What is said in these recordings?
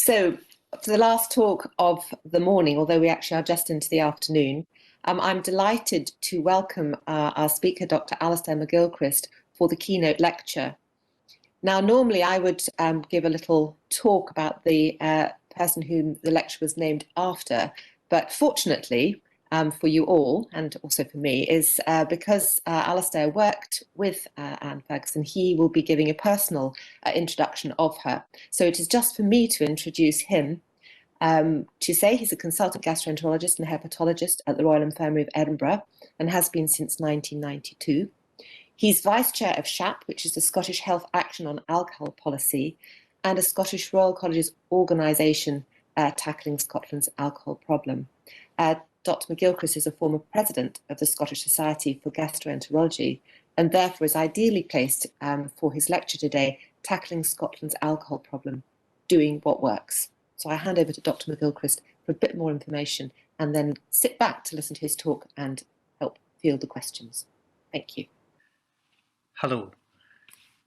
So for the last talk of the morning, although we actually are just into the afternoon, I'm delighted to welcome our speaker, Dr. Alastair MacGilchrist, for the keynote lecture. Now, normally I would give a little talk about the person whom the lecture was named after, but fortunately for you all, and also for me, is because Alastair worked with Anne Ferguson, he will be giving a personal introduction of her. So it is just for me to introduce him, to say he's a consultant gastroenterologist and hepatologist at the Royal Infirmary of Edinburgh and has been since 1992. He's Vice Chair of SHAAP, which is the Scottish Health Action on Alcohol Policy, and a Scottish Royal College's organisation tackling Scotland's alcohol problem. Dr. MacGilchrist is a former president of the Scottish Society for Gastroenterology and therefore is ideally placed for his lecture today, Tackling Scotland's Alcohol Problem, Doing What Works. So I hand over to Dr. MacGilchrist for a bit more information and then sit back to listen to his talk and help field the questions. Thank you. Hello,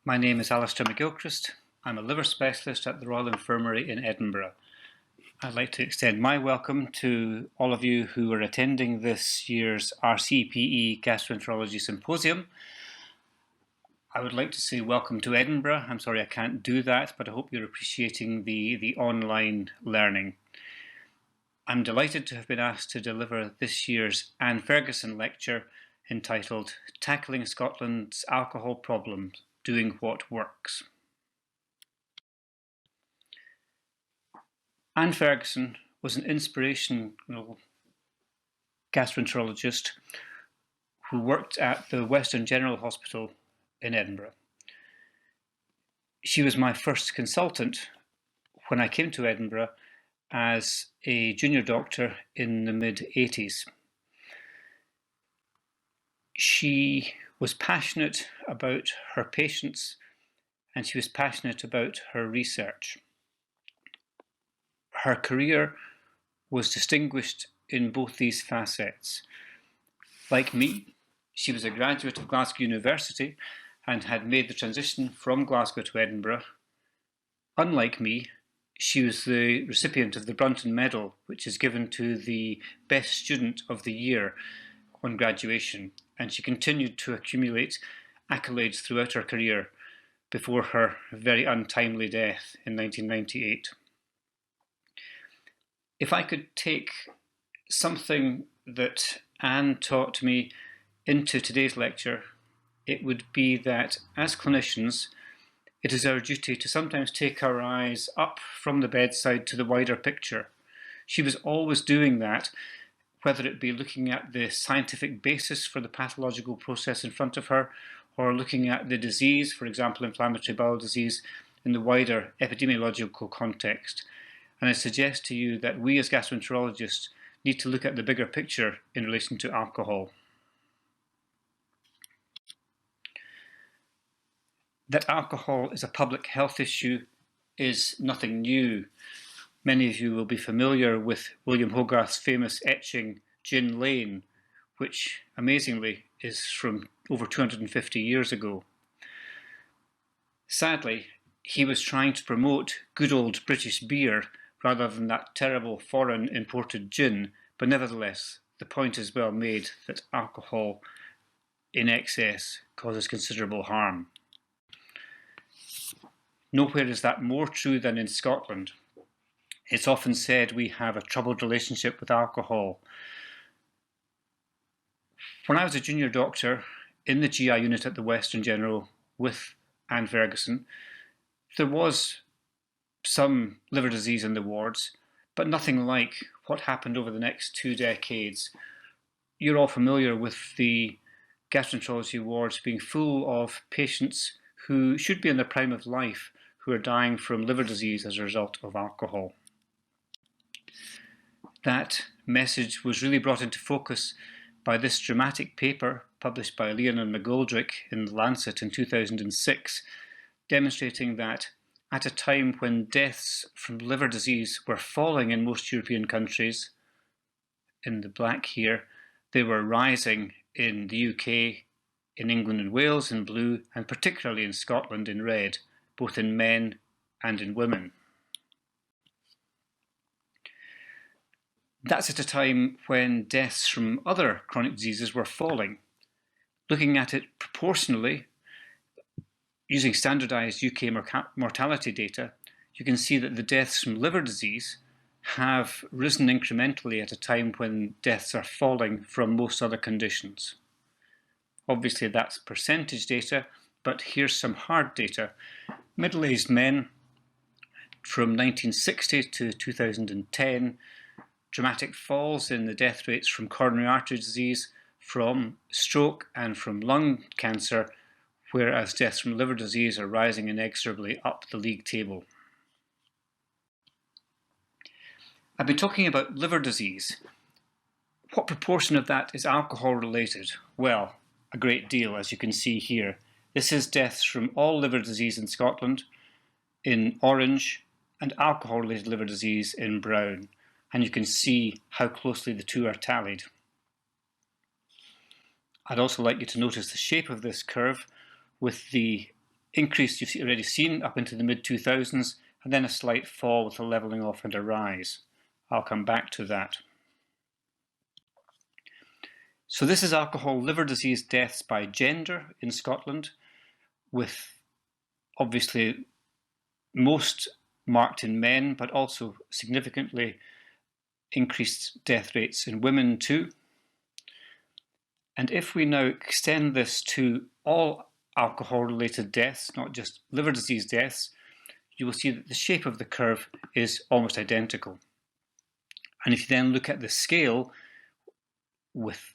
my name is Alastair MacGilchrist. I'm a liver specialist at the Royal Infirmary in Edinburgh. I'd like to extend my welcome to all of you who are attending this year's RCPE Gastroenterology Symposium. I would like to say welcome to Edinburgh. I'm sorry I can't do that, but I hope you're appreciating the online learning. I'm delighted to have been asked to deliver this year's Anne Ferguson lecture entitled Tackling Scotland's Alcohol Problem, Doing What Works. Anne Ferguson was an inspirational gastroenterologist who worked at the Western General Hospital in Edinburgh. She was my first consultant when I came to Edinburgh as a junior doctor in the mid-80s. She was passionate about her patients and she was passionate about her research. Her career was distinguished in both these facets. Like me, she was a graduate of Glasgow University and had made the transition from Glasgow to Edinburgh. Unlike me, she was the recipient of the Brunton Medal, which is given to the best student of the year on graduation, and she continued to accumulate accolades throughout her career before her very untimely death in 1998. If I could take something that Anne taught me into today's lecture, it would be that as clinicians, it is our duty to sometimes take our eyes up from the bedside to the wider picture. She was always doing that, whether it be looking at the scientific basis for the pathological process in front of her, or looking at the disease, for example, inflammatory bowel disease, in the wider epidemiological context. And I suggest to you that we as gastroenterologists need to look at the bigger picture in relation to alcohol. That alcohol is a public health issue is nothing new. Many of you will be familiar with William Hogarth's famous etching Gin Lane, which amazingly is from over 250 years ago. Sadly, he was trying to promote good old British beer rather than that terrible foreign imported gin, but nevertheless, the point is well made that alcohol in excess causes considerable harm. Nowhere is that more true than in Scotland. It's often said we have a troubled relationship with alcohol. When I was a junior doctor in the GI unit at the Western General with Anne Ferguson, there was some liver disease in the wards, but nothing like what happened over the next 2 decades. You're all familiar with the gastroenterology wards being full of patients who should be in the prime of life, who are dying from liver disease as a result of alcohol. That message was really brought into focus by this dramatic paper published by Leon and McGoldrick in The Lancet in 2006, demonstrating that at a time when deaths from liver disease were falling in most European countries, in the black here, they were rising in the UK, in England and Wales in blue, and particularly in Scotland in red, both in men and in women. That's at a time when deaths from other chronic diseases were falling. Looking at it proportionally, using standardized UK mortality data, you can see that the deaths from liver disease have risen incrementally at a time when deaths are falling from most other conditions. Obviously that's percentage data, but here's some hard data. Middle-aged men from 1960 to 2010, dramatic falls in the death rates from coronary artery disease, from stroke and from lung cancer, whereas deaths from liver disease are rising inexorably up the league table. I've been talking about liver disease. What proportion of that is alcohol related? Well, a great deal, as you can see here. This is deaths from all liver disease in Scotland in orange and alcohol related liver disease in brown. And you can see how closely the two are tallied. I'd also like you to notice the shape of this curve with the increase you've already seen up into the mid-2000s and then a slight fall with a levelling off and a rise. I'll come back to that. So this is alcohol liver disease deaths by gender in Scotland, with obviously most marked in men, but also significantly increased death rates in women too. And if we now extend this to all alcohol-related deaths, not just liver disease deaths, you will see that the shape of the curve is almost identical. And if you then look at the scale with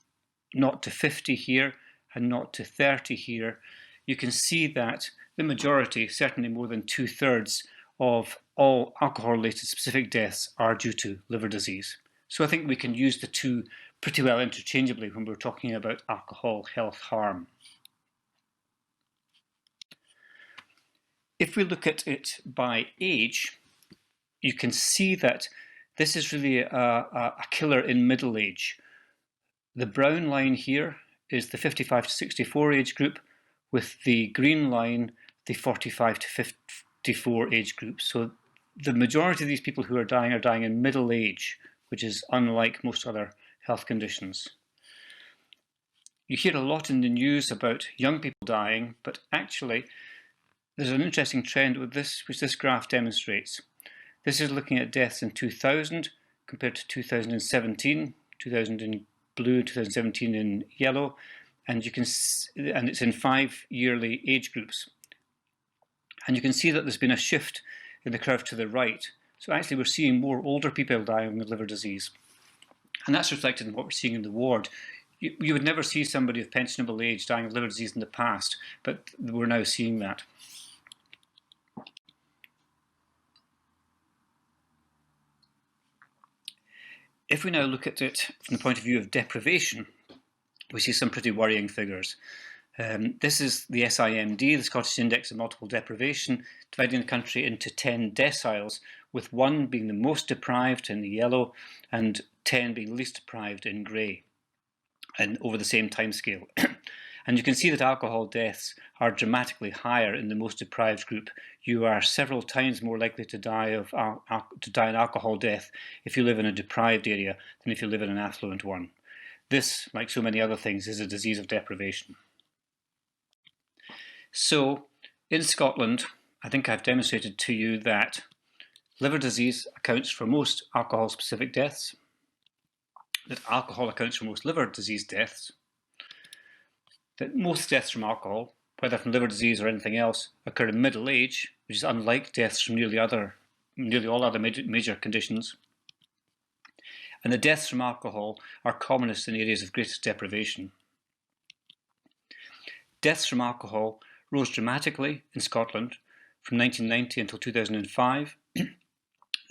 0 to 50 here and 0 to 30 here, you can see that the majority, certainly more than 2/3 of all alcohol-related specific deaths are due to liver disease. So I think we can use the two pretty well interchangeably when we're talking about alcohol health harm. If we look at it by age, you can see that this is really a killer in middle age. The brown line here is the 55 to 64 age group, with the green line the 45 to 54 age group. So the majority of these people who are dying in middle age, which is unlike most other health conditions. You hear a lot in the news about young people dying, but actually there's an interesting trend with this, which this graph demonstrates. This is looking at deaths in 2000 compared to 2017, 2000 in blue, 2017 in yellow, and you can and it's in 5 yearly age groups. And you can see that there's been a shift in the curve to the right. So actually we're seeing more older people dying with liver disease. And that's reflected in what we're seeing in the ward. You would never see somebody of pensionable age dying of liver disease in the past, but we're now seeing that. If we now look at it from the point of view of deprivation, we see some pretty worrying figures. This is the SIMD, the Scottish Index of Multiple Deprivation, dividing the country into 10 deciles, with 1 being the most deprived in the yellow and 10 being least deprived in grey, and over the same time scale. And you can see that alcohol deaths are dramatically higher in the most deprived group. You are several times more likely to die an alcohol death if you live in a deprived area than if you live in an affluent one. This, like so many other things, is a disease of deprivation. So, in Scotland, I think I've demonstrated to you that liver disease accounts for most alcohol-specific deaths, that alcohol accounts for most liver disease deaths, that most deaths from alcohol, whether from liver disease or anything else, occur in middle age, which is unlike deaths from nearly all other major conditions, and the deaths from alcohol are commonest in areas of greatest deprivation. Deaths from alcohol rose dramatically in Scotland from 1990 until 2005.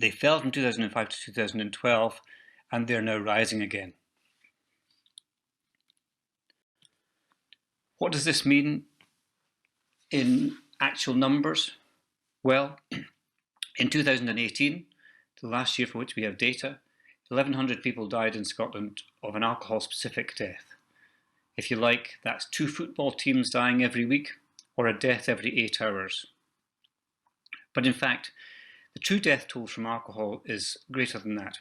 They fell from 2005 to 2012, and they're now rising again. What does this mean in actual numbers? Well, in 2018, the last year for which we have data, 1,100 people died in Scotland of an alcohol-specific death. If you like, that's 2 football teams dying every week, or a death every 8 hours. But in fact, the true death toll from alcohol is greater than that.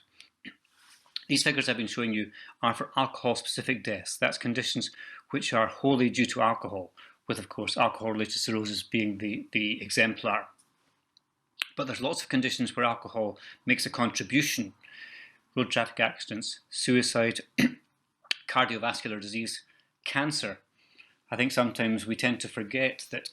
These figures I've been showing you are for alcohol-specific deaths. That's conditions which are wholly due to alcohol, with, of course, alcohol-related cirrhosis being the exemplar. But there's lots of conditions where alcohol makes a contribution: road traffic accidents, suicide, cardiovascular disease, cancer. I think sometimes we tend to forget that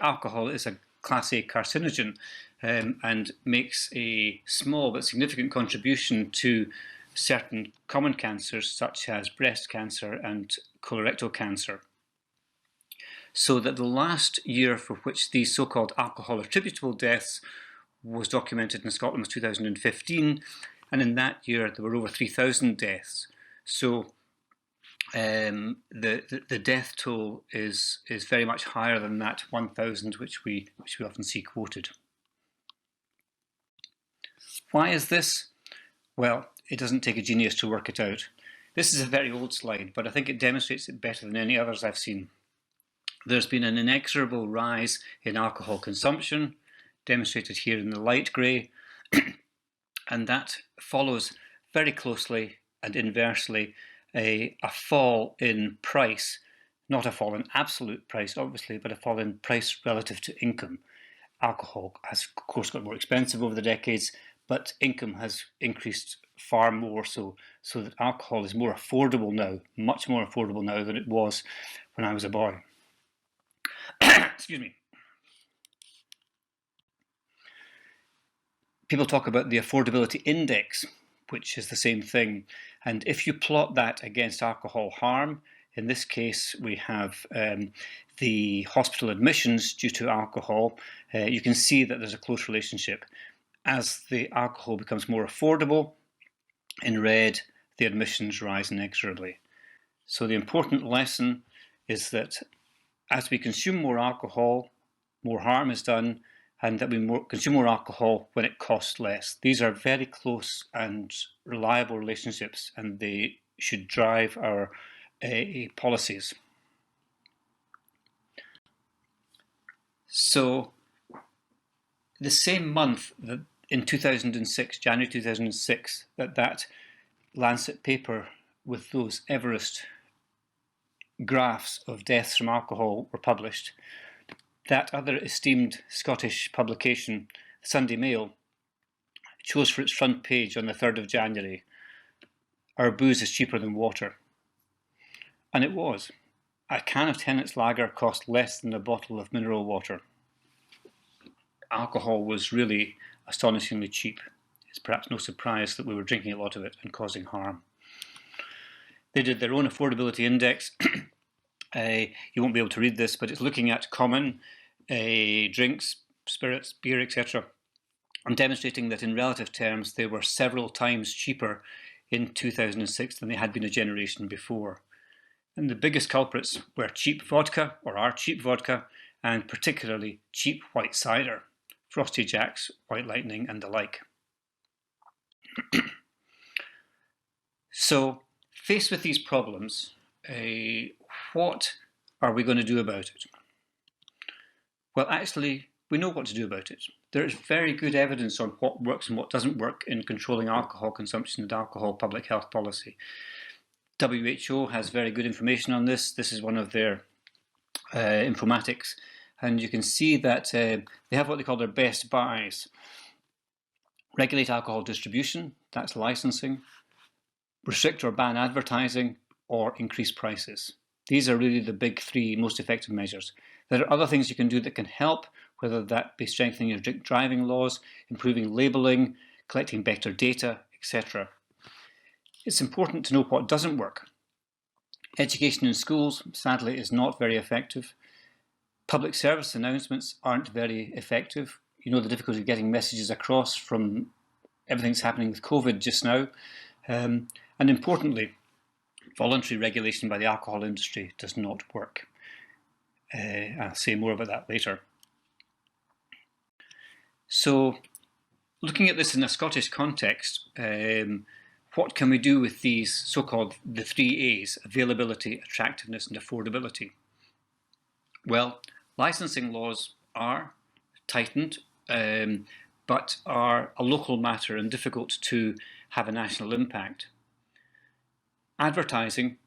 alcohol is a Class A carcinogen and makes a small but significant contribution to certain common cancers such as breast cancer and colorectal cancer. So that the last year for which these so-called alcohol attributable deaths was documented in Scotland was 2015, and in that year there were over 3,000 deaths. So the death toll is very much higher than that 1,000 which we often see quoted. Why is this? Well, it doesn't take a genius to work it out. This is a very old slide, but I think it demonstrates it better than any others I've seen. There's been an inexorable rise in alcohol consumption, demonstrated here in the light grey, and that follows very closely and inversely a fall in price, not a fall in absolute price obviously, but a fall in price relative to income. Alcohol has of course got more expensive over the decades, but income has increased far more, so that alcohol is more affordable now, much more affordable now than it was when I was a boy. Excuse me. People talk about the affordability index, which is the same thing. And if you plot that against alcohol harm, in this case we have the hospital admissions due to alcohol, you can see that there's a close relationship. As the alcohol becomes more affordable, in red, the admissions rise inexorably. So the important lesson is that as we consume more alcohol, more harm is done, and that we consume more alcohol when it costs less. These are very close and reliable relationships, and they should drive our policies. So the same month that in 2006, January 2006, that Lancet paper with those Everest graphs of deaths from alcohol were published, that other esteemed Scottish publication, the Sunday Mail, chose for its front page on the 3rd of January, "Our booze is cheaper than water." And it was. A can of Tennent's lager cost less than a bottle of mineral water. Alcohol was really astonishingly cheap. It's perhaps no surprise that we were drinking a lot of it and causing harm. They did their own affordability index. You won't be able to read this, but it's looking at common drinks, spirits, beer, etc., and demonstrating that in relative terms they were several times cheaper in 2006 than they had been a generation before. And the biggest culprits were cheap vodka, or are cheap vodka, and particularly cheap white cider, Frosty Jacks, White Lightning, and the like. So, faced with these problems, what are we going to do about it? Well, actually, we know what to do about it. There is very good evidence on what works and what doesn't work in controlling alcohol consumption and alcohol public health policy. WHO has very good information on this. This is one of their informatics, and you can see that they have what they call their best buys. Regulate alcohol distribution, that's licensing. Restrict or ban advertising, or increase prices. These are really the big three most effective measures. There are other things you can do that can help, whether that be strengthening your drink driving laws, improving labelling, collecting better data, etc. It's important to know what doesn't work. Education in schools, sadly, is not very effective. Public service announcements aren't very effective. You know the difficulty of getting messages across from everything that's happening with COVID just now. And importantly, voluntary regulation by the alcohol industry does not work. I'll say more about that later. So, looking at this in a Scottish context, what can we do with these so-called the 3 A's, availability, attractiveness and affordability? Well, licensing laws are tightened, but are a local matter and difficult to have a national impact. Advertising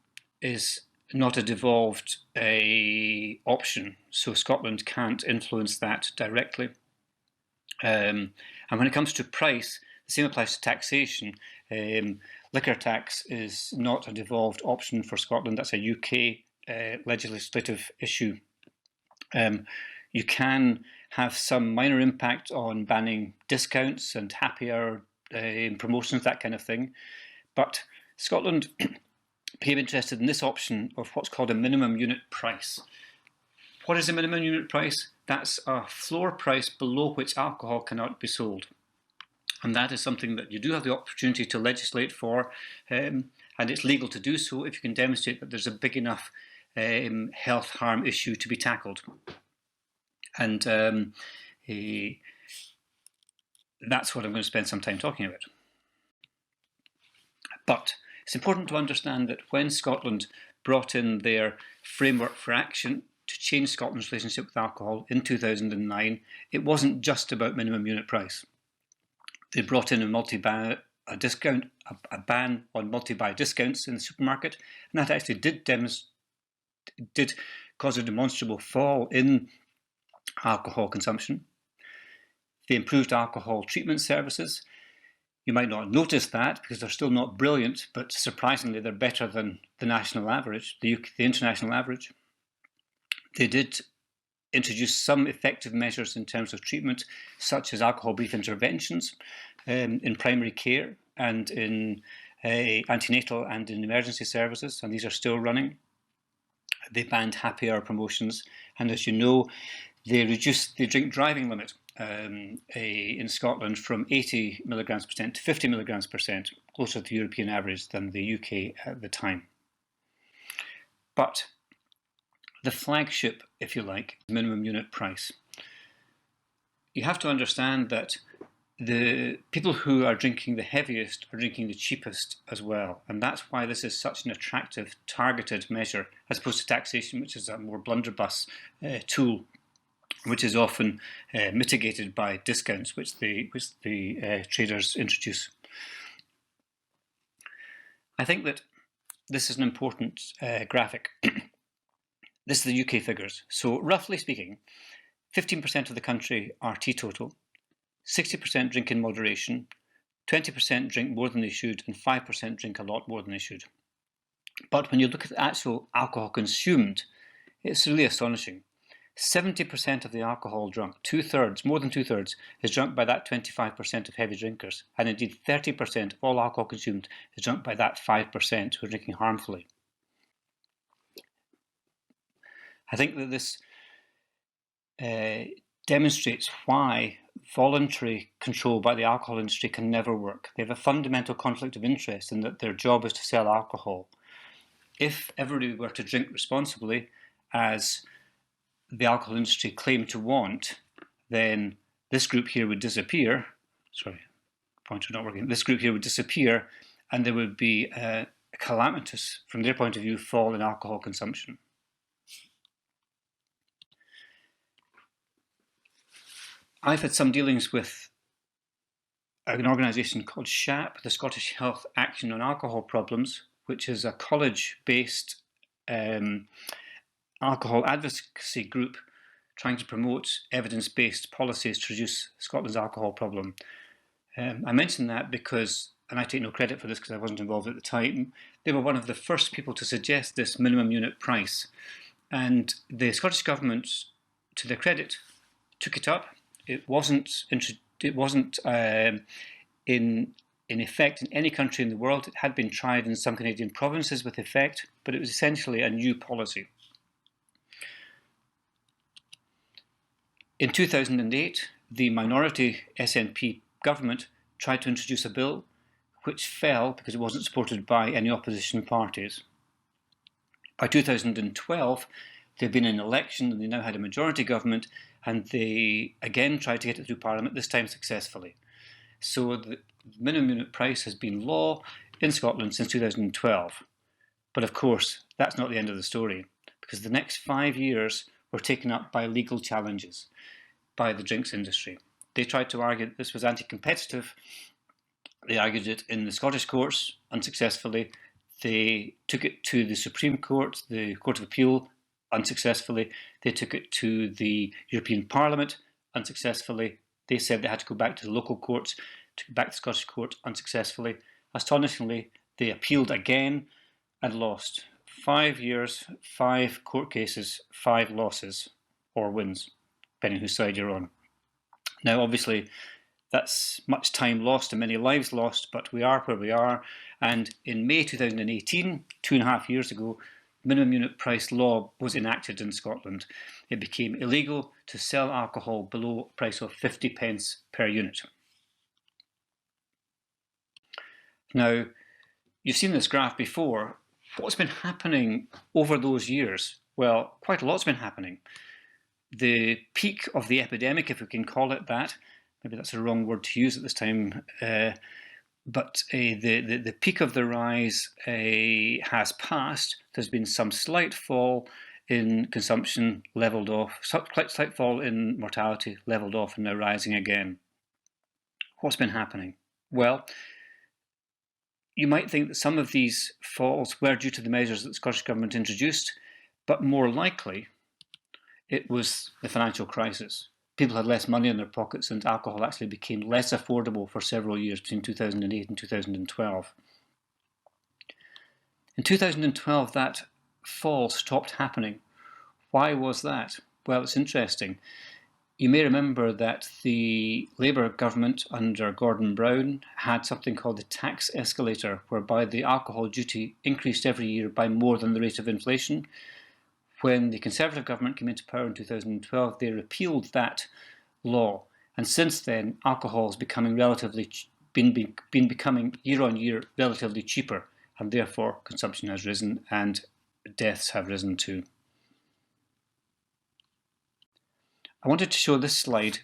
is not a devolved option, so Scotland can't influence that directly. And when it comes to price, the same applies to taxation. Liquor tax is not a devolved option for Scotland. That's a UK legislative issue. You can have some minor impact on banning discounts and happy hour promotions, that kind of thing. But Scotland became interested in this option of what's called a minimum unit price. What is a minimum unit price? That's a floor price below which alcohol cannot be sold. And that is something that you do have the opportunity to legislate for, and it's legal to do so if you can demonstrate that there's a big enough health harm issue to be tackled. And that's what I'm going to spend some time talking about. But it's important to understand that when Scotland brought in their framework for action to change Scotland's relationship with alcohol in 2009, it wasn't just about minimum unit price. They brought in a ban on multi-buy discounts in the supermarket, and that actually did cause a demonstrable fall in alcohol consumption. They improved alcohol treatment services. You might not notice that because they're still not brilliant, but surprisingly they're better than the national average, the international average. They did introduce some effective measures in terms of treatment, such as alcohol brief interventions in primary care and in antenatal and in emergency services, and these are still running. They banned happy hour promotions, and as you know, they reduced the drink driving limit in Scotland from 80 milligrams percent to 50 milligrams percent, closer to the European average than the UK at the time. But the flagship, if you like, minimum unit price. You have to understand that the people who are drinking the heaviest are drinking the cheapest as well, and that's why this is such an attractive, targeted measure, as opposed to taxation, which is a more blunderbuss tool, which is often mitigated by discounts which the traders introduce. I think that this is an important graphic. This is the UK figures. So roughly speaking, 15% of the country are teetotal, 60% drink in moderation, 20% drink more than they should, and 5% drink a lot more than they should. But when you look at the actual alcohol consumed, it's really astonishing. 70% of the alcohol drunk, more than two-thirds, is drunk by that 25% of heavy drinkers. And indeed 30% of all alcohol consumed is drunk by that 5% who are drinking harmfully. I think that this demonstrates why voluntary control by the alcohol industry can never work. They have a fundamental conflict of interest in that their job is to sell alcohol. If everybody were to drink responsibly, as the alcohol industry claimed to want, then this group here would disappear. Sorry, pointer not working. This group here would disappear, and there would be a calamitous, from their point of view, fall in alcohol consumption. I've had some dealings with an organisation called SHAAP, the Scottish Health Action on Alcohol Problems, which is a college-based alcohol advocacy group trying to promote evidence-based policies to reduce Scotland's alcohol problem. I mention that because, and I take no credit for this because I wasn't involved at the time, they were one of the first people to suggest this minimum unit price. And the Scottish Government, to their credit, took it up. It wasn't in effect in any country in the world. It had been tried in some Canadian provinces with effect, but it was essentially a new policy. In 2008, the minority SNP government tried to introduce a bill which fell because it wasn't supported by any opposition parties. By 2012, there had been an election and they now had a majority government, and they again tried to get it through Parliament, this time successfully. So the minimum unit price has been law in Scotland since 2012. But of course, that's not the end of the story, because the next 5 years were taken up by legal challenges by the drinks industry. They tried to argue that this was anti-competitive, They argued it in the Scottish courts unsuccessfully. They took it to the Supreme Court, the Court of Appeal, unsuccessfully. They took it to the European Parliament, unsuccessfully. They said they had to go back to the local courts, took it back to the Scottish court, unsuccessfully. Astonishingly, they appealed again and lost. 5 years, 5 court cases, 5 losses, or wins, depending whose side you're on. Now, obviously, that's much time lost and many lives lost, but we are where we are. And in May 2018, 2.5 years ago, minimum unit price law was enacted in Scotland. It became illegal to sell alcohol below a price of 50 pence per unit. Now, you've seen this graph before. What's been happening over those years? Well, quite a lot's been happening. The peak of the epidemic, if we can call it that, maybe that's a wrong word to use at this time, but the peak of the rise has passed. There's been some slight fall in consumption, leveled off, slight fall in mortality, leveled off, and now rising again. What's been happening? Well, you might think that some of these falls were due to the measures that the Scottish Government introduced, but more likely it was the financial crisis. People had less money in their pockets and alcohol actually became less affordable for several years between 2008 and 2012. In 2012, that fall stopped happening. Why was that? Well, it's interesting. You may remember that the Labour government under Gordon Brown had something called the tax escalator, whereby the alcohol duty increased every year by more than the rate of inflation. When the Conservative government came into power in 2012, they repealed that law, and since then, alcohol has becoming been becoming year on year relatively cheaper, and therefore consumption has risen and deaths have risen too. I wanted to show this slide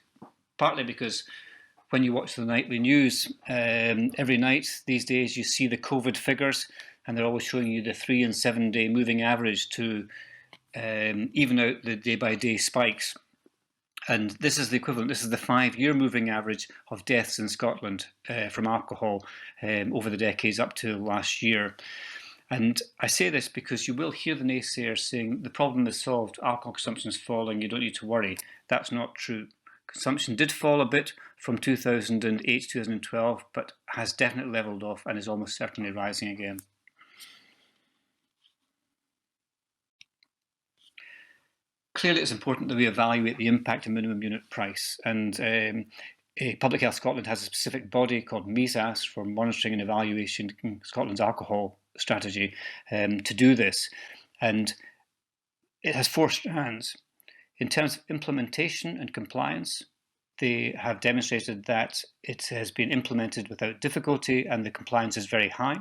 partly because when you watch the nightly news every night these days, you see the COVID figures, and they're always showing you the 3 and 7 day moving average to even out the day-by-day spikes. And this is the equivalent, this is the 5-year moving average of deaths in Scotland from alcohol over the decades up to last year. And I say this because you will hear the naysayers saying the problem is solved, alcohol consumption is falling, you don't need to worry. That's not true. Consumption did fall a bit from 2008 to 2012, but has definitely levelled off and is almost certainly rising again. Clearly, it's important that we evaluate the impact of minimum unit price, and Public Health Scotland has a specific body called MESAS for monitoring and evaluation Scotland's alcohol strategy to do this, and it has 4 strands. In terms of implementation and compliance, they have demonstrated that it has been implemented without difficulty and the compliance is very high.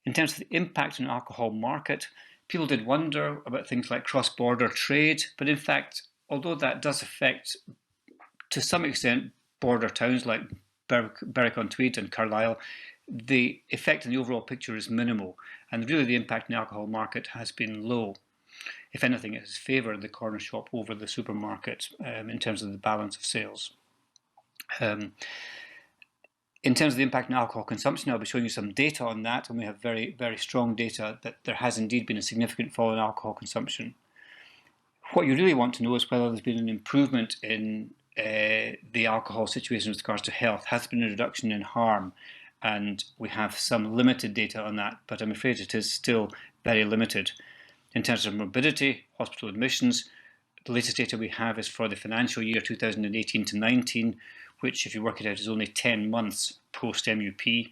In terms of the impact on the alcohol market, people did wonder about things like cross-border trade, but in fact, although that does affect, to some extent, border towns like Berwick-on-Tweed and Carlisle, the effect in the overall picture is minimal, and really the impact in the alcohol market has been low. If anything, it has favoured the corner shop over the supermarket in terms of the balance of sales. In terms of the impact on alcohol consumption, I'll be showing you some data on that, and we have very, very strong data that there has indeed been a significant fall in alcohol consumption. What you really want to know is whether there's been an improvement in the alcohol situation with regards to health. Has there been a reduction in harm? And we have some limited data on that, but I'm afraid it is still very limited. In terms of morbidity, hospital admissions, the latest data we have is for the financial year 2018 to 19, which, if you work it out, is only 10 months post-MUP.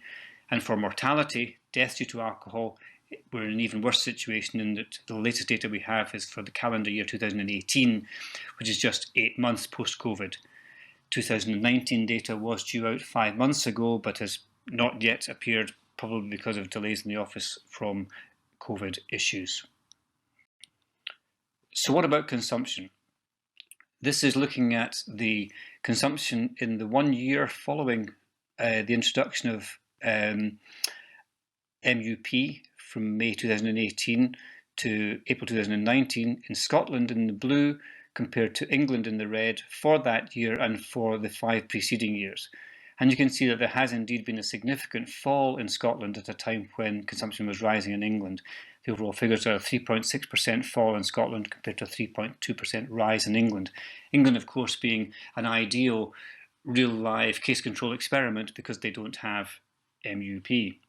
And for mortality, deaths due to alcohol, we're in an even worse situation in that the latest data we have is for the calendar year 2018, which is just 8 months post-COVID. 2019 data was due out 5 months ago, but has not yet appeared, probably because of delays in the office from COVID issues. So what about consumption? This is looking at the consumption in the 1 year following the introduction of MUP from May 2018 to April 2019 in Scotland in the blue compared to England in the red for that year and for the 5 preceding years. And you can see that there has indeed been a significant fall in Scotland at a time when consumption was rising in England. The overall figures are a 3.6% fall in Scotland compared to a 3.2% rise in England. England, of course, being an ideal real live case control experiment because they don't have MUP.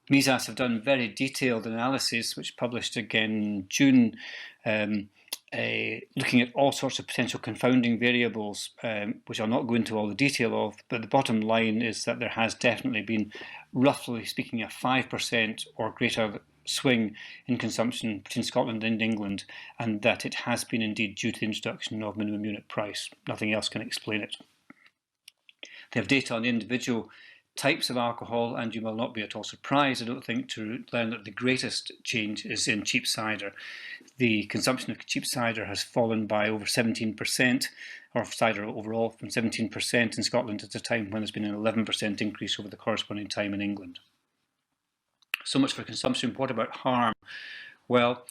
MESAS have done very detailed analysis, which published again in June, looking at all sorts of potential confounding variables, which I'll not go into all the detail of, but the bottom line is that there has definitely been, roughly speaking, a 5% or greater swing in consumption between Scotland and England, and that it has been indeed due to the introduction of minimum unit price. Nothing else can explain it. They have data on the individual types of alcohol, and you will not be at all surprised, I don't think, to learn that the greatest change is in cheap cider. The consumption of cheap cider has fallen by over 17%, or cider overall, from 17% in Scotland at a time when there's been an 11% increase over the corresponding time in England. So much for consumption. What about harm? Well,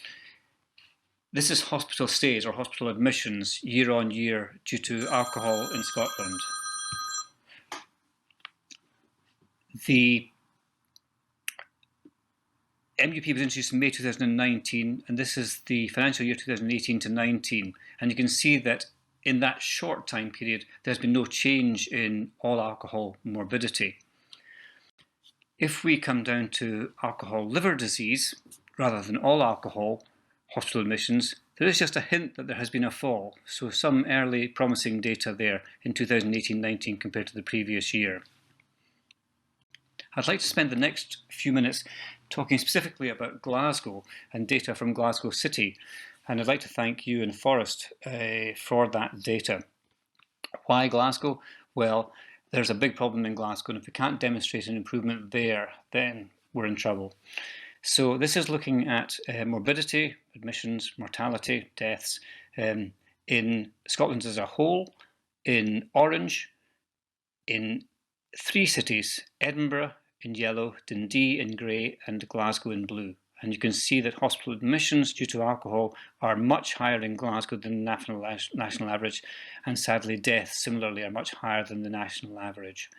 this is hospital stays or hospital admissions year on year due to alcohol in Scotland. The MUP was introduced in May 2019, and this is the financial year 2018 to 19. And you can see that in that short time period, there's been no change in all alcohol morbidity. If we come down to alcohol liver disease, rather than all alcohol hospital admissions, there is just a hint that there has been a fall. So some early promising data there in 2018-19 compared to the previous year. I'd like to spend the next few minutes talking specifically about Glasgow and data from Glasgow City, and I'd like to thank you and Forrest for that data. Why Glasgow? Well, there's a big problem in Glasgow, and if we can't demonstrate an improvement there, then we're in trouble. So this is looking at morbidity, admissions, mortality, deaths in Scotland as a whole, in orange, in 3 cities, Edinburgh in yellow, Dundee in grey, and Glasgow in blue. And you can see that hospital admissions due to alcohol are much higher in Glasgow than the national average, and sadly deaths similarly are much higher than the national average.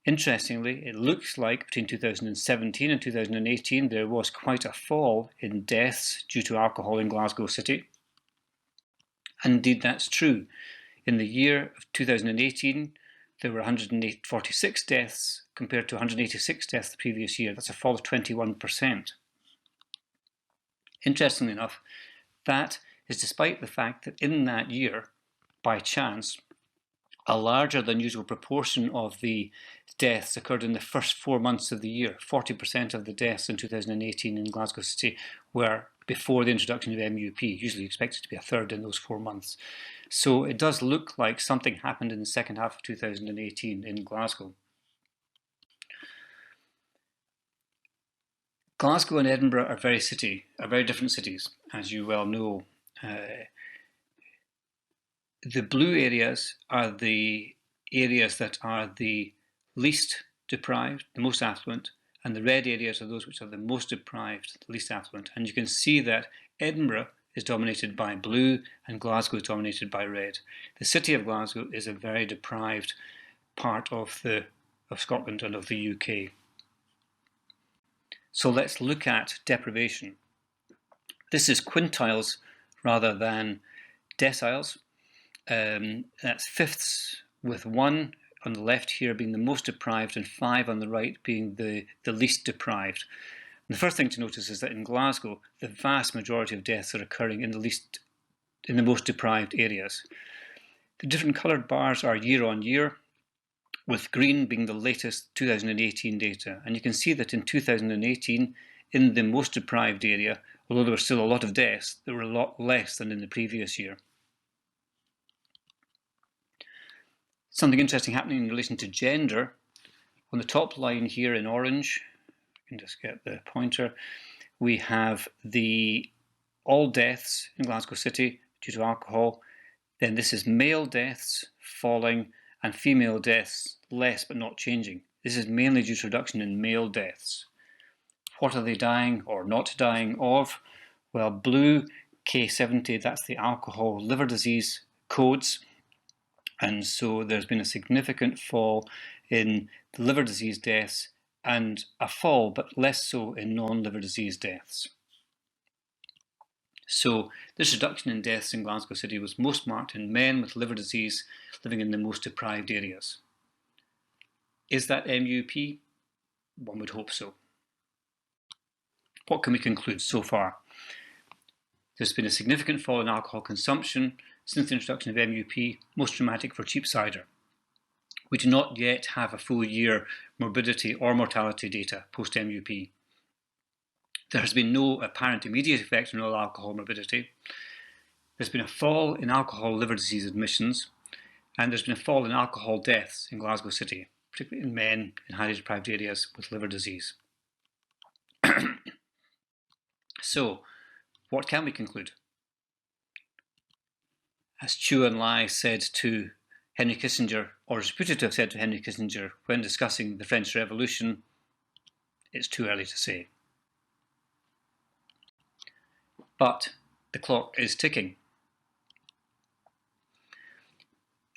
Interestingly, it looks like between 2017 and 2018 there was quite a fall in deaths due to alcohol in Glasgow City. And indeed that's true. In the year of 2018, there were 146 deaths compared to 186 deaths the previous year. That's a fall of 21%. Interestingly enough, that is despite the fact that in that year, by chance, a larger than usual proportion of the deaths occurred in the first 4 months of the year. 40% of the deaths in 2018 in Glasgow City were before the introduction of MUP, usually expected to be a third in those 4 months. So it does look like something happened in the second half of 2018 in Glasgow. Glasgow and Edinburgh are very different cities, as you well know. The blue areas are the areas that are the least deprived, the most affluent, and the red areas are those which are the most deprived, the least affluent. And you can see that Edinburgh is dominated by blue and Glasgow is dominated by red. The city of Glasgow is a very deprived part of Scotland and of the UK. So let's look at deprivation. This is quintiles rather than deciles. That's fifths, with 1 on the left here being the most deprived and 5 on the right being the least deprived. And the first thing to notice is that in Glasgow, the vast majority of deaths are occurring in the most deprived areas. The different coloured bars are year on year, with green being the latest 2018 data. And you can see that in 2018, in the most deprived area, although there were still a lot of deaths, there were a lot less than in the previous year. Something interesting happening in relation to gender. On the top line here in orange, I can just get the pointer, we have all deaths in Glasgow City due to alcohol. Then this is male deaths falling and female deaths less but not changing. This is mainly due to reduction in male deaths. What are they dying or not dying of? Well, blue K70, that's the alcohol liver disease codes. And so there's been a significant fall in the liver disease deaths and a fall, but less so in non-liver disease deaths. So this reduction in deaths in Glasgow City was most marked in men with liver disease living in the most deprived areas. Is that MUP? One would hope so. What can we conclude so far? There's been a significant fall in alcohol consumption since the introduction of MUP, most dramatic for cheap cider. We do not yet have a full year morbidity or mortality data post-MUP. There has been no apparent immediate effect on all alcohol morbidity. There's been a fall in alcohol liver disease admissions, and there's been a fall in alcohol deaths in Glasgow City, particularly in men in highly deprived areas with liver disease. So, what can we conclude? As Chu Enlai said to Henry Kissinger, or is reputed to have said to Henry Kissinger when discussing the French Revolution, it's too early to say. But the clock is ticking.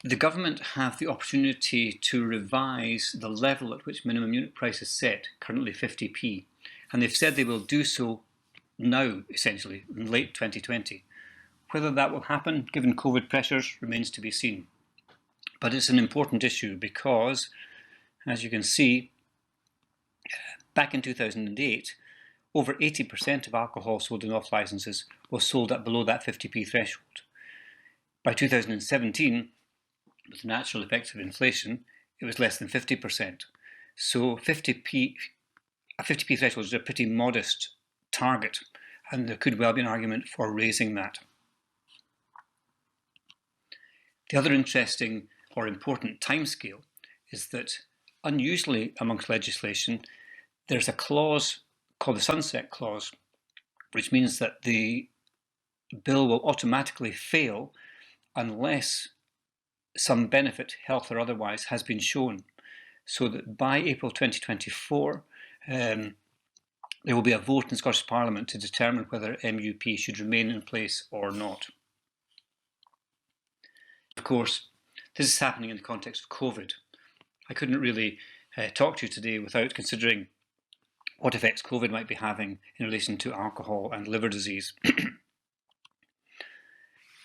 The government have the opportunity to revise the level at which minimum unit price is set, currently 50p, and they've said they will do so now, essentially, in late 2020. Whether that will happen, given COVID pressures, remains to be seen. But it's an important issue because, as you can see, back in 2008, over 80% of alcohol sold in off licenses was sold at below that 50p threshold. By 2017, with the natural effects of inflation, it was less than 50%. So a 50p threshold is a pretty modest target, and there could well be an argument for raising that. The other interesting or important timescale is that, unusually amongst legislation, there's a clause called the Sunset Clause, which means that the bill will automatically fail unless some benefit, health or otherwise, has been shown. So that by April 2024, there will be a vote in Scottish Parliament to determine whether MUP should remain in place or not. Of course, this is happening in the context of COVID. I couldn't really talk to you today without considering what effects COVID might be having in relation to alcohol and liver disease.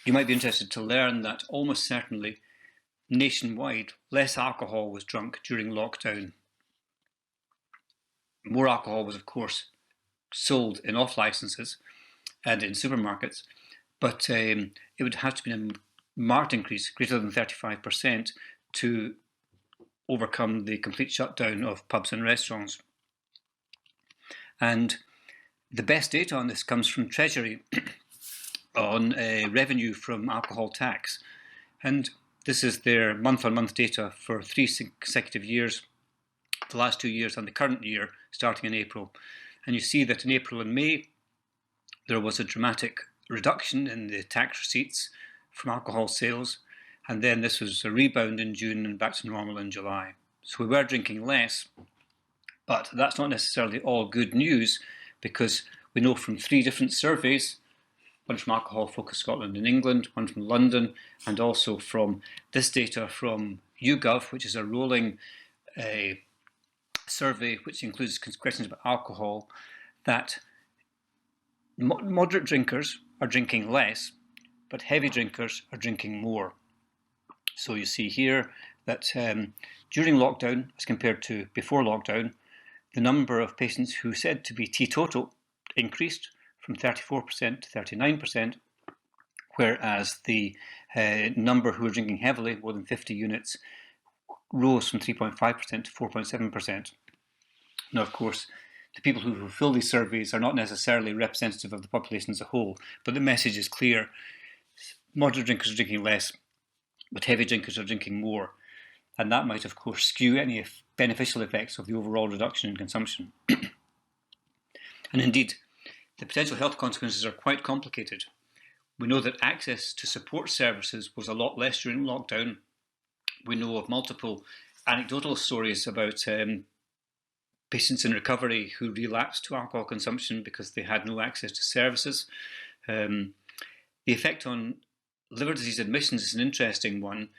You might be interested to learn that almost certainly nationwide, less alcohol was drunk during lockdown. More alcohol was, of course, sold in off licenses and in supermarkets, but it would have to be a marked increase, greater than 35%, to overcome the complete shutdown of pubs and restaurants. And the best data on this comes from Treasury on revenue from alcohol tax. And this is their month-on-month data for 3 consecutive years, the last 2 years and the current year, starting in April. And you see that in April and May, there was a dramatic reduction in the tax receipts from alcohol sales. And then this was a rebound in June and back to normal in July. So we were drinking less, but that's not necessarily all good news, because we know from 3 different surveys, one from Alcohol Focus Scotland in England, one from London, and also from this data from YouGov, which is a rolling survey which includes questions about alcohol, that moderate drinkers are drinking less, but heavy drinkers are drinking more. So you see here that during lockdown, as compared to before lockdown, the number of patients who said to be teetotal increased from 34% to 39%, whereas the number who were drinking heavily, more than 50 units, rose from 3.5% to 4.7%. Now, of course, the people who fulfill these surveys are not necessarily representative of the population as a whole, but the message is clear. Moderate drinkers are drinking less, but heavy drinkers are drinking more. And that might, of course, skew any beneficial effects of the overall reduction in consumption. And indeed, the potential health consequences are quite complicated. We know that access to support services was a lot less during lockdown. We know of multiple anecdotal stories about patients in recovery who relapsed to alcohol consumption because they had no access to services. The effect on liver disease admissions is an interesting one.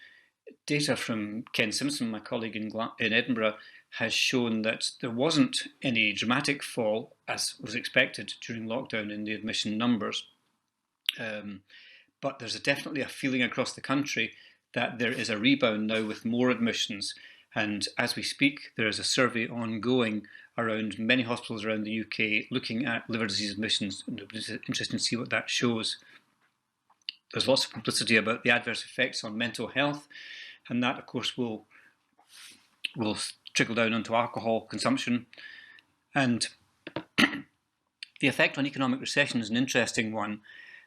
data from Ken Simpson, my colleague in Edinburgh, has shown that there wasn't any dramatic fall, as was expected during lockdown, in the admission numbers. But there's definitely a feeling across the country that there is a rebound now with more admissions. And as we speak, there is a survey ongoing around many hospitals around the UK looking at liver disease admissions. And it's interesting to see what that shows. There's lots of publicity about the adverse effects on mental health, and that, of course, will trickle down onto alcohol consumption. And the effect on economic recession is an interesting one.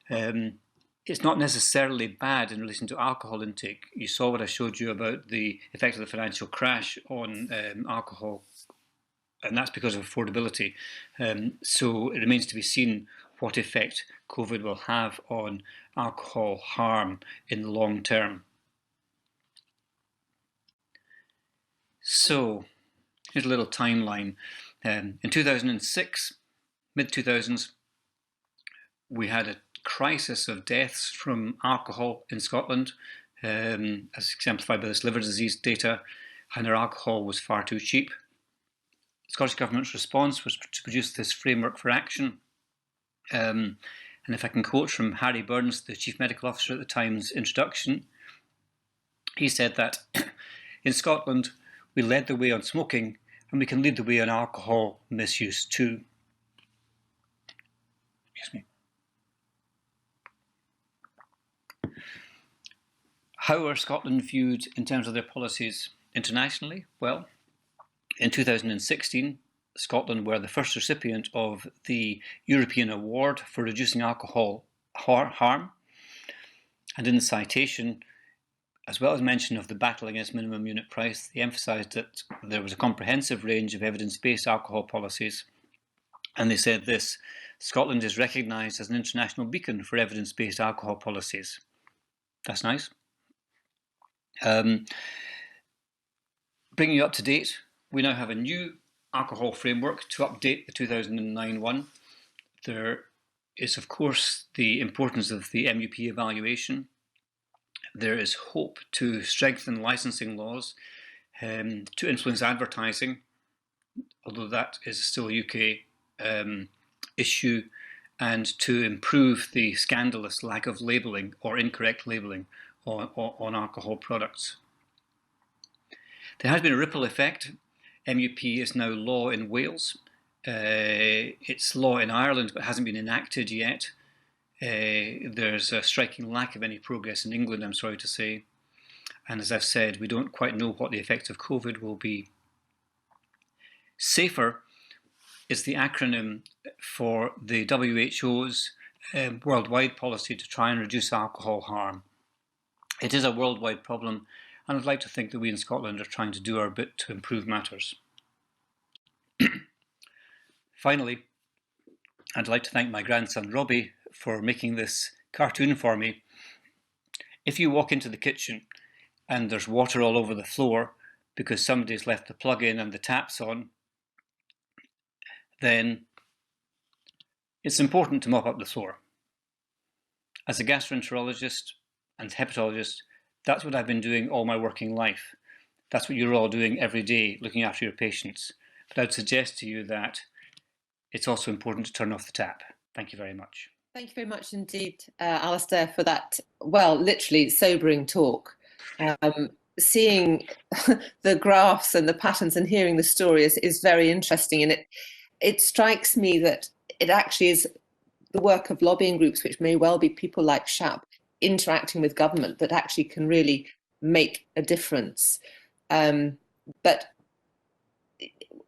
It's not necessarily bad in relation to alcohol intake. You saw what I showed you about the effect of the financial crash on alcohol, and that's because of affordability. So it remains to be seen what effect COVID will have on alcohol harm in the long term. So here's a little timeline. In 2006, mid-2000s, we had a crisis of deaths from alcohol in Scotland, as exemplified by this liver disease data, and our alcohol was far too cheap. The Scottish Government's response was to produce this framework for action. And if I can quote from Harry Burns, the Chief Medical Officer at the time's introduction, he said that in Scotland, we led the way on smoking, and we can lead the way on alcohol misuse too. Excuse me. How are Scotland viewed in terms of their policies internationally? Well, in 2016, Scotland were the first recipient of the European Award for Reducing Alcohol Harm. And in the citation, as well as mention of the battle against minimum unit price, they emphasised that there was a comprehensive range of evidence-based alcohol policies. And they said this: Scotland is recognised as an international beacon for evidence-based alcohol policies. That's nice. Bringing you up to date, we now have a new alcohol framework to update the 2009 one. There is, of course, the importance of the MUP evaluation. There is hope to strengthen licensing laws, to influence advertising, although that is still a UK issue, and to improve the scandalous lack of labelling or incorrect labelling on alcohol products. There has been a ripple effect. MUP is now law in Wales. It's law in Ireland, but hasn't been enacted yet. There's a striking lack of any progress in England, I'm sorry to say. And as I've said, we don't quite know what the effect of COVID will be. SAFER is the acronym for the WHO's worldwide policy to try and reduce alcohol harm. It is a worldwide problem, and I'd like to think that we in Scotland are trying to do our bit to improve matters. Finally, I'd like to thank my grandson Robbie for making this cartoon for me. If you walk into the kitchen and there's water all over the floor because somebody's left the plug in and the tap's on, then it's important to mop up the floor. As a gastroenterologist and hepatologist, that's what I've been doing all my working life. That's what you're all doing every day, looking after your patients. But I'd suggest to you that it's also important to turn off the tap. Thank you very much. Thank you very much indeed, Alastair, for that, well, literally sobering talk. Seeing the graphs and the patterns and hearing the story is very interesting, and it strikes me that it actually is the work of lobbying groups, which may well be people like SHAAP, interacting with government, that actually can really make a difference. But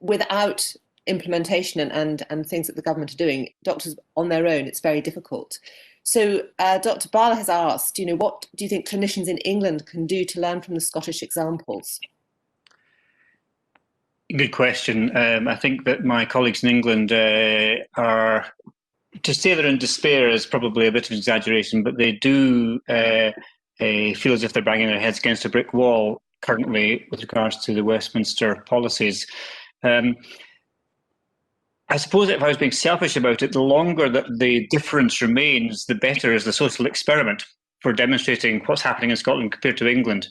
without implementation and things that the government are doing, doctors on their own, it's very difficult. So Dr. Bala has asked, what do you think clinicians in England can do to learn from the Scottish examples? Good question. I think that my colleagues in England are, to say they're in despair is probably a bit of an exaggeration, but they do feel as if they're banging their heads against a brick wall currently with regards to the Westminster policies. I suppose if I was being selfish about it, the longer that the difference remains, the better is the social experiment for demonstrating what's happening in Scotland compared to England.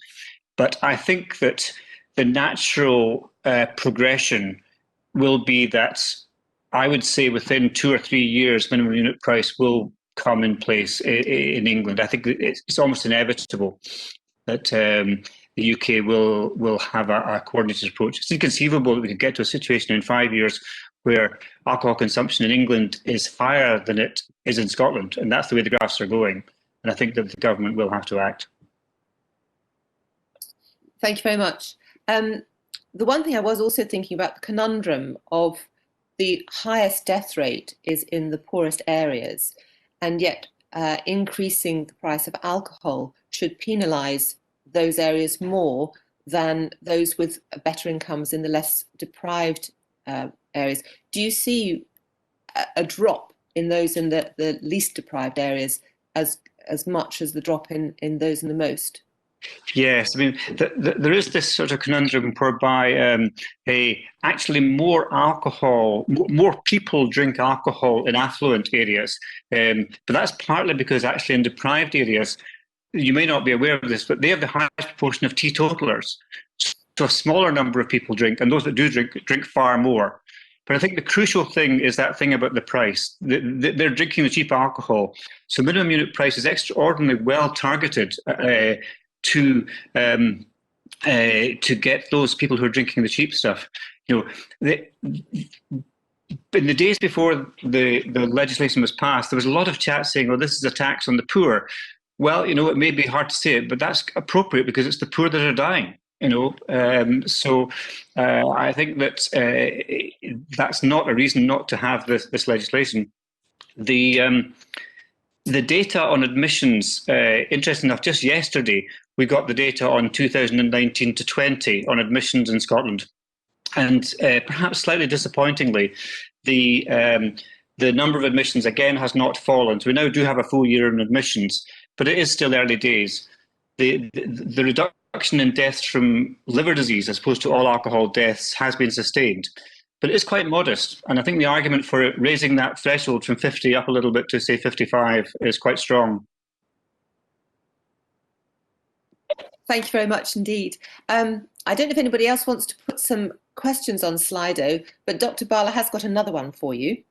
But I think that the natural progression will be that I would say within 2 or 3 years, minimum unit price will come in place in England. I think it's almost inevitable that the UK will have a coordinated approach. It's inconceivable that we could get to a situation in 5 years where alcohol consumption in England is higher than it is in Scotland, and that's the way the graphs are going. And I think that the government will have to act. Thank you very much. The one thing I was also thinking about, the conundrum of the highest death rate is in the poorest areas, and yet increasing the price of alcohol should penalise those areas more than those with better incomes in the less deprived areas. Do you see a drop in those in the least deprived areas as much as the drop in those in the most? Yes, I mean, there is this sort of conundrum whereby actually more alcohol, more people drink alcohol in affluent areas. But that's partly because actually in deprived areas, you may not be aware of this, but they have the highest proportion of teetotalers. So a smaller number of people drink, and those that do drink far more. But I think the crucial thing is that thing about the price. They're drinking the cheap alcohol. So minimum unit price is extraordinarily well targeted to get those people who are drinking the cheap stuff. You know, in the days before the legislation was passed, there was a lot of chat saying, "Well, this is a tax on the poor." Well, you know, it may be hard to say it, but that's appropriate because it's the poor that are dying. You know, so I think that that's not a reason not to have this legislation. The data on admissions, interesting enough, just yesterday we got the data on 2019 to 20 on admissions in Scotland, and perhaps slightly disappointingly, the number of admissions again has not fallen. So we now do have a full year in admissions, but it is still early days. The reduction in deaths from liver disease as opposed to all alcohol deaths has been sustained, but it is quite modest. And I think the argument for raising that threshold from 50 up a little bit to, say, 55 is quite strong. Thank you very much indeed. I don't know if anybody else wants to put some questions on Slido, but Dr. Bala has got another one for you.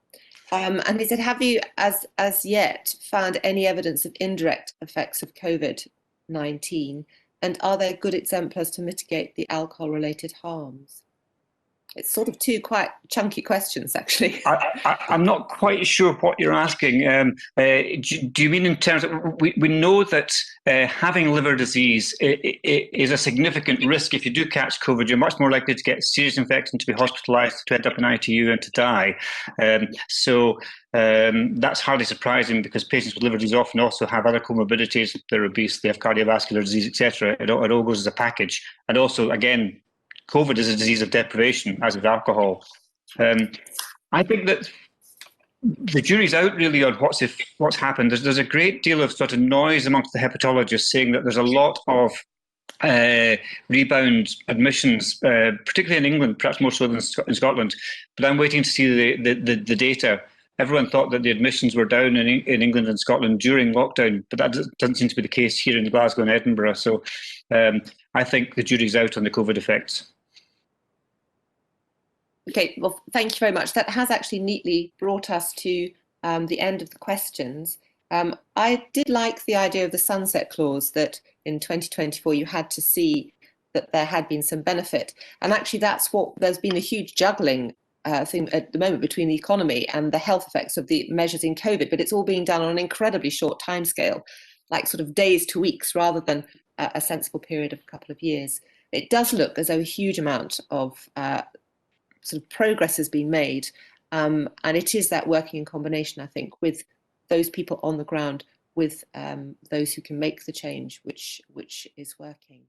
And he said, have you as yet found any evidence of indirect effects of COVID-19? And are there good exemplars to mitigate the alcohol-related harms? It's sort of two quite chunky questions, actually. I'm not quite sure what you're asking. Do you mean in terms of, we know that having liver disease is a significant risk. If you do catch COVID, you're much more likely to get serious infection, to be hospitalised, to end up in ITU and to die. So that's hardly surprising because patients with liver disease often also have other comorbidities. They're obese, they have cardiovascular disease, etc. It all goes as a package. And also, again, COVID is a disease of deprivation, as with alcohol. I think that the jury's out really on what's happened. There's a great deal of sort of noise amongst the hepatologists saying that there's a lot of rebound admissions, particularly in England, perhaps more so than in Scotland. But I'm waiting to see the data. Everyone thought that the admissions were down in England and Scotland during lockdown, but that doesn't seem to be the case here in Glasgow and Edinburgh. So I think the jury's out on the COVID effects. Okay, well, thank you very much. That has actually neatly brought us to the end of the questions. I did like the idea of the sunset clause, that in 2024 you had to see that there had been some benefit. And actually that's what, there's been a huge juggling thing at the moment between the economy and the health effects of the measures in COVID, but it's all being done on an incredibly short timescale, like sort of days to weeks rather than a sensible period of a couple of years. It does look as though a huge amount of sort of progress has been made, and it is that working in combination, I think, with those people on the ground, with those who can make the change, which is working.